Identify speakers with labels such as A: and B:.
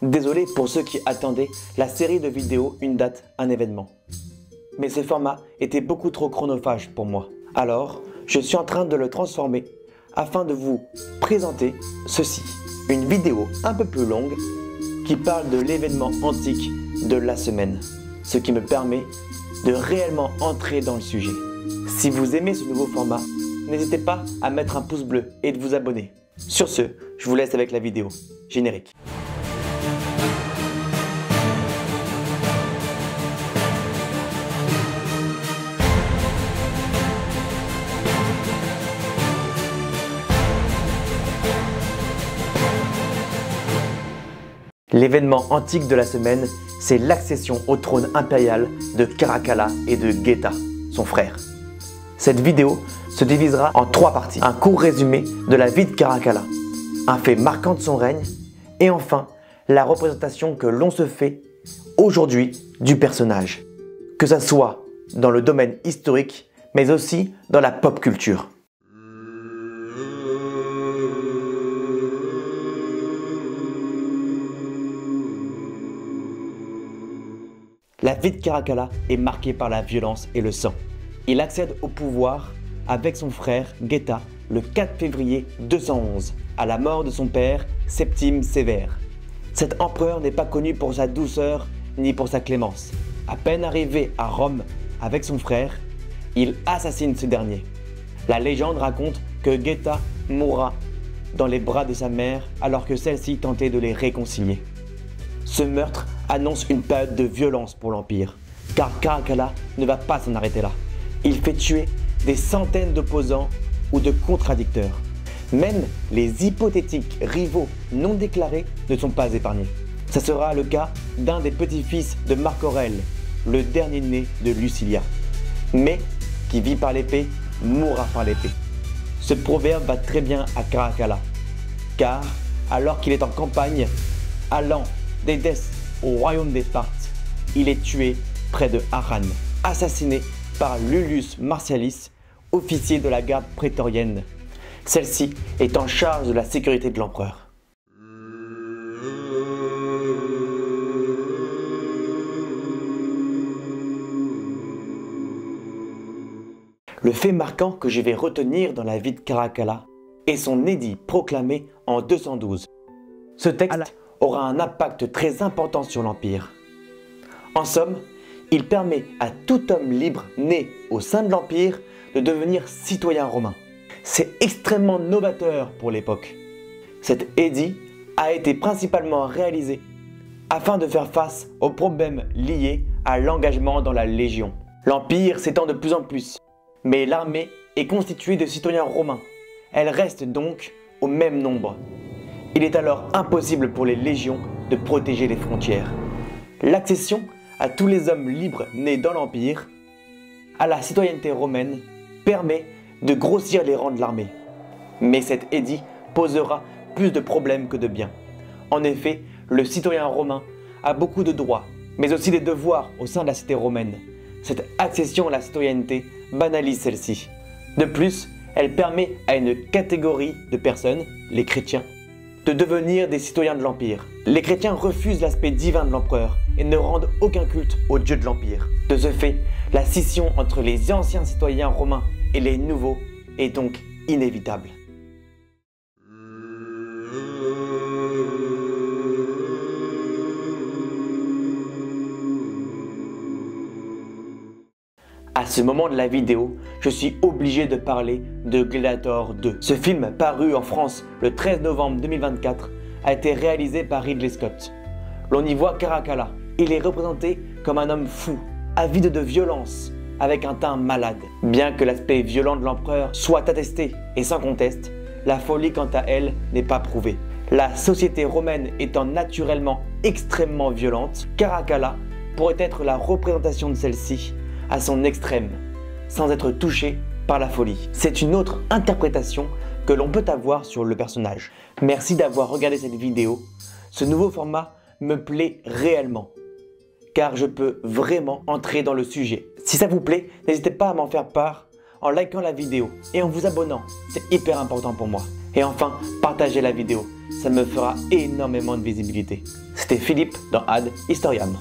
A: Désolé pour ceux qui attendaient la série de vidéos Une date, un événement. Mais ce format était beaucoup trop chronophage pour moi. Alors, je suis en train de le transformer afin de vous présenter ceci. Une vidéo un peu plus longue qui parle de l'événement antique de la semaine. Ce qui me permet de réellement entrer dans le sujet. Si vous aimez ce nouveau format, n'hésitez pas à mettre un pouce bleu et de vous abonner. Sur ce, je vous laisse avec la vidéo. Générique. L'événement antique de la semaine, c'est l'accession au trône impérial de Caracalla et de Geta, son frère. Cette vidéo se divisera en 3 parties. Un court résumé de la vie de Caracalla, un fait marquant de son règne, et enfin, la représentation que l'on se fait aujourd'hui du personnage. Que ça soit dans le domaine historique, mais aussi dans la pop culture. La vie de Caracalla est marquée par la violence et le sang. Il accède au pouvoir avec son frère Geta le 4 février 211, à la mort de son père Septime Sévère. Cet empereur n'est pas connu pour sa douceur ni pour sa clémence. À peine arrivé à Rome avec son frère, il assassine ce dernier. La légende raconte que Geta mourra dans les bras de sa mère alors que celle-ci tentait de les réconcilier. Ce meurtre annonce une période de violence pour l'Empire, car Caracalla ne va pas s'en arrêter là. Il fait tuer des centaines d'opposants ou de contradicteurs. Même les hypothétiques rivaux non déclarés ne sont pas épargnés. Ce sera le cas d'un des petits-fils de Marc Aurèle, le dernier né de Lucilia. Mais qui vit par l'épée, mourra par l'épée. Ce proverbe va très bien à Caracalla, car alors qu'il est en campagne, allant d'Édesse au royaume des Parthes, il est tué près de Harran, assassiné par Lullus Martialis, officier de la garde prétorienne. Celle-ci est en charge de la sécurité de l'empereur. Le fait marquant que je vais retenir dans la vie de Caracalla est son édit proclamé en 212. Ce texte aura un impact très important sur l'Empire. En somme, il permet à tout homme libre né au sein de l'Empire de devenir citoyen romain. C'est extrêmement novateur pour l'époque. Cet édit a été principalement réalisé afin de faire face aux problèmes liés à l'engagement dans la Légion. L'Empire s'étend de plus en plus, mais l'armée est constituée de citoyens romains. Elle reste donc au même nombre. Il est alors impossible pour les légions de protéger les frontières. L'accession à tous les hommes libres nés dans l'Empire à la citoyenneté romaine permet de grossir les rangs de l'armée. Mais cet édit posera plus de problèmes que de biens. En effet, le citoyen romain a beaucoup de droits, mais aussi des devoirs au sein de la cité romaine. Cette accession à la citoyenneté banalise celle-ci. De plus, elle permet à une catégorie de personnes, les chrétiens, de devenir des citoyens de l'Empire. Les chrétiens refusent l'aspect divin de l'empereur et ne rendent aucun culte au dieu de l'Empire. De ce fait, la scission entre les anciens citoyens romains et les nouveaux est donc inévitable. À ce moment de la vidéo, je suis obligé de parler de Gladiator 2. Ce film, paru en France le 13 novembre 2024, a été réalisé par Ridley Scott. L'on y voit Caracalla. Il est représenté comme un homme fou, avide de violence, avec un teint malade. Bien que l'aspect violent de l'empereur soit attesté et sans conteste, la folie quant à elle n'est pas prouvée. La société romaine étant naturellement extrêmement violente, Caracalla pourrait être la représentation de celle-ci à son extrême, sans être touché par la folie. C'est une autre interprétation que l'on peut avoir sur le personnage. Merci d'avoir regardé cette vidéo. Ce nouveau format me plaît réellement, car je peux vraiment entrer dans le sujet. Si ça vous plaît, n'hésitez pas à m'en faire part en likant la vidéo et en vous abonnant. C'est hyper important pour moi. Et enfin, partagez la vidéo. ça me fera énormément de visibilité. C'était Philippe dans Ad Historiam.